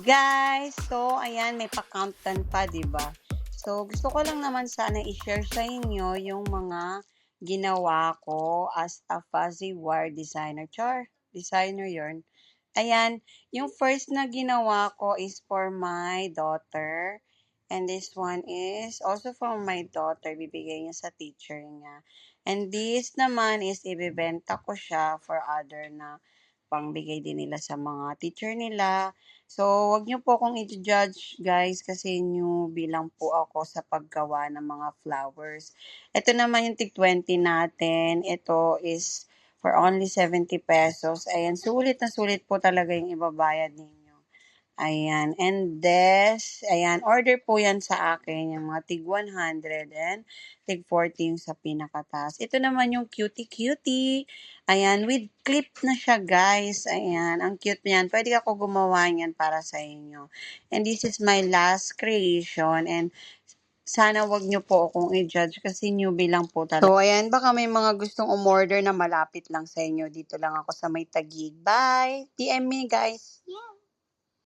Guys, so ayan may pa-countdown pa, 'di ba? So gusto ko lang naman sana i-share sa inyo yung mga ginawa ko as a fuzzy wire designer. Char, designer 'yon. Ayan, yung first na ginawa ko is for my daughter. And this one is also for my daughter. Bibigay niya sa teacher niya. And this naman is ibebenta ko siya for other na pangbigay din nila sa mga teacher nila. So, wag niyo po akong i-judge guys kasi newbie lang po ako sa paggawa ng mga flowers. Ito naman yung tig-20 natin. Ito is for only 70 pesos. Ayan, sulit na sulit po talaga yung ibabayad ninyo. Ayan, and this, ayan, order po yan sa akin, yung mga tig 100 and tig 40 yung sa pinakataas. Ito naman yung cutie-cutie. Ayan, with clip na siya guys. Ayan, ang cute niyan. Pwede ako gumawa niyan para sa inyo. And this is my last creation and sana wag niyo po akong i-judge kasi newbie lang po talaga. So, ayan, baka may mga gustong umorder na malapit lang sa inyo. Dito lang ako sa may Taguig. Bye! PM me, guys!